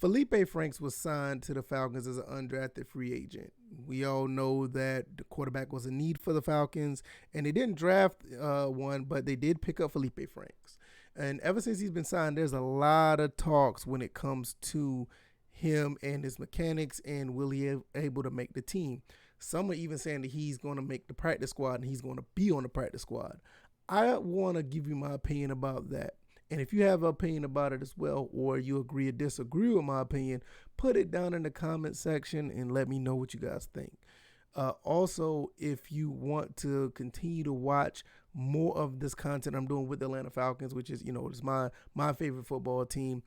Feleipe Franks was signed to the Falcons as an undrafted free agent. We all know that the quarterback was a need for the Falcons, and they didn't draft one, but they did pick up Feleipe Franks. And ever since he's been signed, there's a lot of talks when it comes to him and his mechanics and will he able to make the team. Some are even saying that he's going to make the practice squad and he's going to be on the practice squad. I want to give you my opinion about that. And if you have an opinion about it as well, or you agree or disagree with my opinion, put it down in the comment section and let me know what you guys think. Also, if you want to continue to watch more of this content I'm doing with the Atlanta Falcons, which is, it's my favorite football team,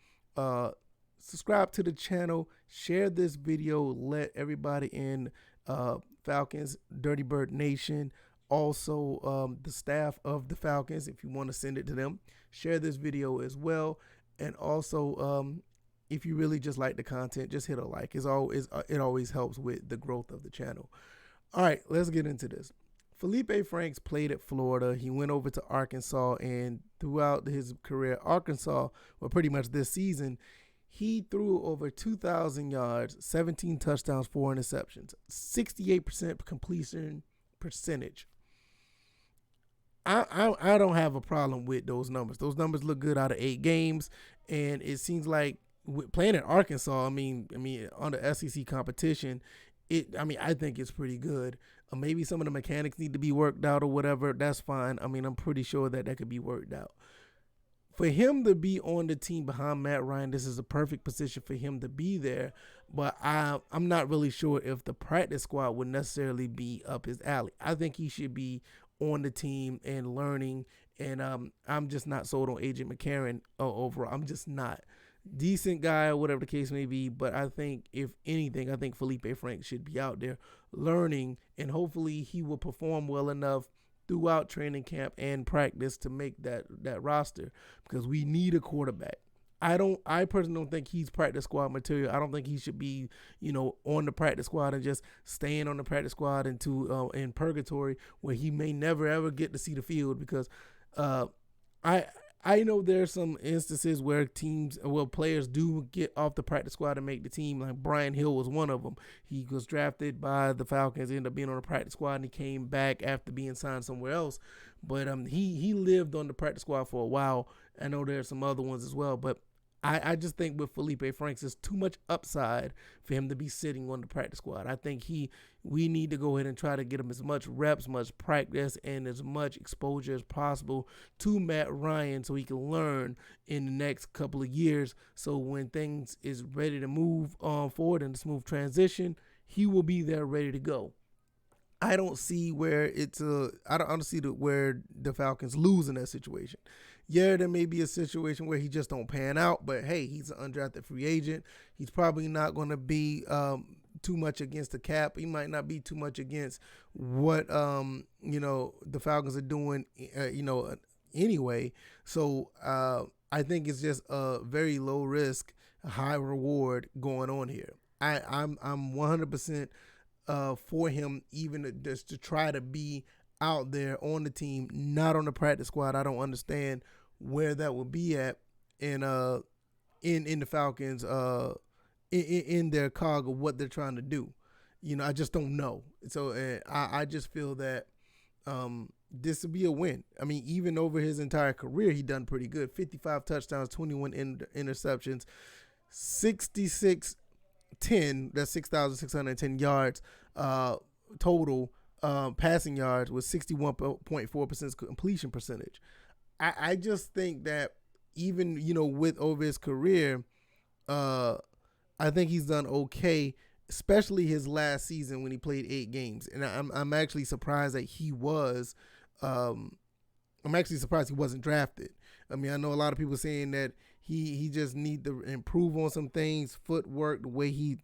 subscribe to the channel, share this video, let everybody in Falcons, Dirty Bird Nation, also the staff of the Falcons, if you want to send it to them, share this video as well. And also, if you really just like the content, just hit a like. It always helps with the growth of the channel. All right, let's get into this. Feleipe Franks played at Florida. He went over to Arkansas, and throughout his career, Arkansas, well, pretty much this season, he threw over 2,000 yards, 17 touchdowns, 4 interceptions, 68% completion percentage. I don't have a problem with those numbers. Those numbers look good out of 8 games, and it seems like playing at Arkansas, I mean, on the SEC competition, I think it's pretty good. Maybe some of the mechanics need to be worked out or whatever. That's fine. I'm pretty sure that could be worked out. For him to be on the team behind Matt Ryan, this is a perfect position for him to be there. But I'm not really sure if the practice squad would necessarily be up his alley. I think he should be on the team and learning. And I'm just not sold on AJ McCarron overall. I'm just not. Decent guy, whatever the case may be, but I think if anything, I think Feleipe Franks should be out there learning, and hopefully he will perform well enough throughout training camp and practice to make that roster, because we need a quarterback. I personally don't think he's practice squad material. I don't think he should be, on the practice squad and just staying on the practice squad into in purgatory where he may never ever get to see the field, because I know there's some instances where players do get off the practice squad and make the team. Like Brian Hill was one of them. He was drafted by the Falcons, ended up being on the practice squad, and he came back after being signed somewhere else. But he lived on the practice squad for a while. I know there's some other ones as well, but I just think with Feleipe Franks, there's too much upside for him to be sitting on the practice squad. I think we need to go ahead and try to get him as much reps, much practice, and as much exposure as possible to Matt Ryan so he can learn in the next couple of years. So when things is ready to move forward in a smooth transition, he will be there ready to go. I don't see where where the Falcons lose in that situation. Yeah, there may be a situation where he just don't pan out, but hey, he's an undrafted free agent. He's probably not going to be too much against the cap. He might not be too much against what the Falcons are doing, anyway. So I think it's just a very low risk, high reward going on here. I'm 100% for him, even just to try to be out there on the team, not on the practice squad. I don't understand where that would be at in the Falcons in their cog of what they're trying to do. I just don't know. So I just feel that this would be a win. Even over his entire career, he done pretty good. 55 touchdowns, 21 interceptions, 66-10. That's 6,610 yards total. Passing yards with 61.4% completion percentage. I just think that even with over his career, I think he's done okay, especially his last season when he played 8 games, and I'm actually surprised that he was. I'm actually surprised he wasn't drafted. I know a lot of people saying that he just need to improve on some things, footwork, the way he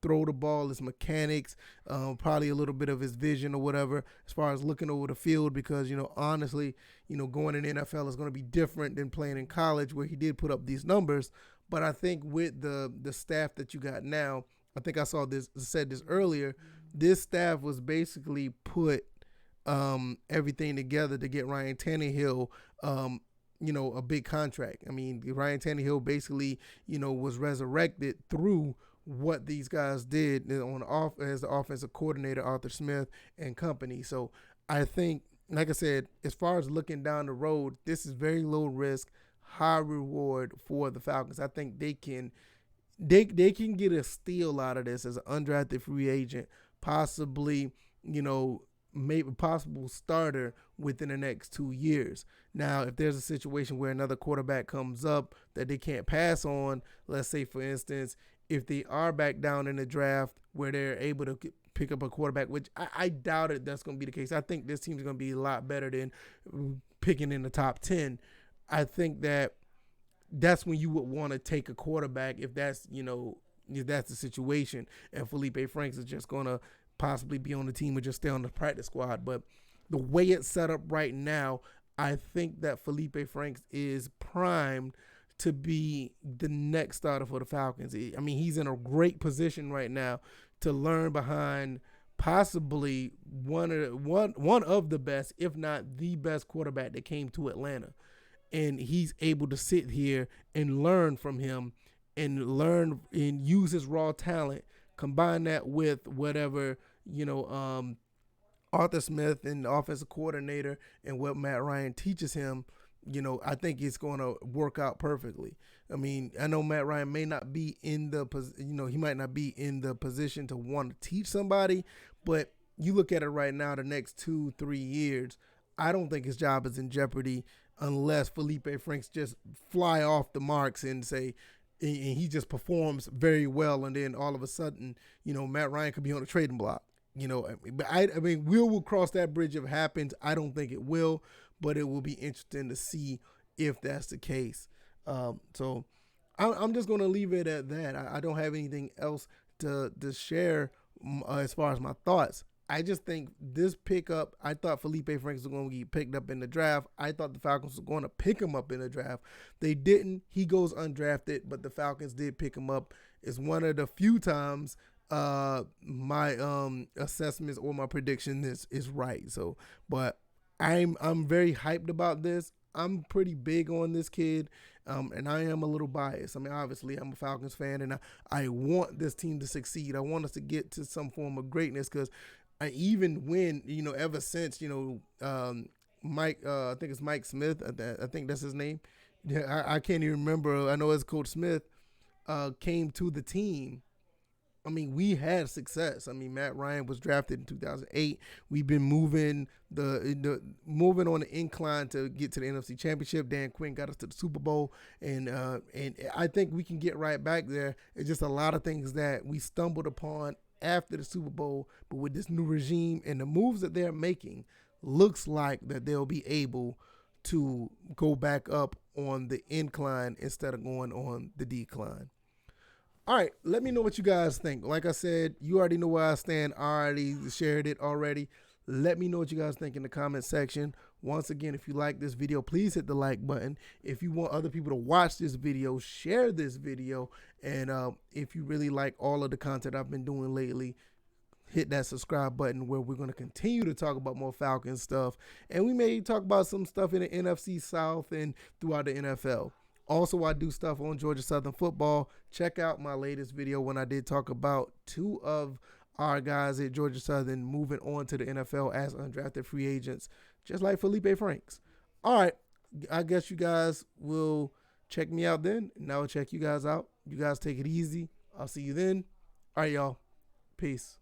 throw the ball, his mechanics, probably a little bit of his vision or whatever as far as looking over the field, because honestly, going in the NFL is going to be different than playing in college, where he did put up these numbers. But I think with the staff that you got now, I think I said this earlier, this staff was basically put everything together to get Ryan Tannehill a big contract. I mean, Ryan Tannehill basically, was resurrected through what these guys did on off as the offensive coordinator, Arthur Smith and company. So I think, like I said, as far as looking down the road, this is very low risk, high reward for the Falcons. I think they can get a steal out of this as an undrafted free agent, possibly, maybe possible starter within the next 2 years. Now, if there's a situation where another quarterback comes up that they can't pass on, let's say, for instance, if they are back down in the draft where they're able to pick up a quarterback, which I doubt it that's going to be the case. I think this team's going to be a lot better than picking in the top 10. I think that's when you would want to take a quarterback if that's the situation. And Feleipe Franks is just going to possibly be on the team or just stay on the practice squad. But the way it's set up right now, I think that Feleipe Franks is primed to be the next starter for the Falcons. I mean, he's in a great position right now to learn behind possibly one of the best, if not the best quarterback that came to Atlanta. And he's able to sit here and learn from him and learn and use his raw talent, combine that with whatever, Arthur Smith and the offensive coordinator and what Matt Ryan teaches him. I think it's going to work out perfectly. I mean, I know Matt Ryan may not be in the, he might not be in the position to want to teach somebody, but you look at it right now, the next 2-3 years, I don't think his job is in jeopardy unless Feleipe Franks just fly off the marks and say, and he just performs very well, and then all of a sudden, Matt Ryan could be on the trading block. But I mean, we will cross that bridge if it happens. I don't think it will, but it will be interesting to see if that's the case. So I'm just going to leave it at that. I don't have anything else to share as far as my thoughts. I just think this pickup, I thought Feleipe Franks was going to get picked up in the draft. I thought the Falcons were going to pick him up in the draft. They didn't. He goes undrafted, but the Falcons did pick him up. It's one of the few times my assessments or my prediction is right. So, but I'm very hyped about this. I'm pretty big on this kid, and I am a little biased. I mean, obviously, I'm a Falcons fan, and I want this team to succeed. I want us to get to some form of greatness because even when, ever since, Mike, I think it's Mike Smith, I think that's his name. Yeah, I can't even remember. I know it's Coach Smith came to the team. I mean, we had success. I mean, Matt Ryan was drafted in 2008. We've been moving moving on the incline to get to the NFC Championship. Dan Quinn got us to the Super Bowl, and I think we can get right back there. It's just a lot of things that we stumbled upon after the Super Bowl, but with this new regime and the moves that they're making, looks like that they'll be able to go back up on the incline instead of going on the decline. All right, let me know what you guys think. Like I said, you already know where I stand. I already shared it already. Let me know what you guys think in the comment section. Once again, if you like this video, please hit the like button. If you want other people to watch this video, share this video. And if you really like all of the content I've been doing lately, hit that subscribe button where we're going to continue to talk about more Falcons stuff. And we may talk about some stuff in the NFC South and throughout the NFL. Also, I do stuff on Georgia Southern football. Check out my latest video when I did talk about two of our guys at Georgia Southern moving on to the NFL as undrafted free agents, just like Feleipe Franks. All right, I guess you guys will check me out then, and I will check you guys out. You guys take it easy. I'll see you then. All right, y'all. Peace.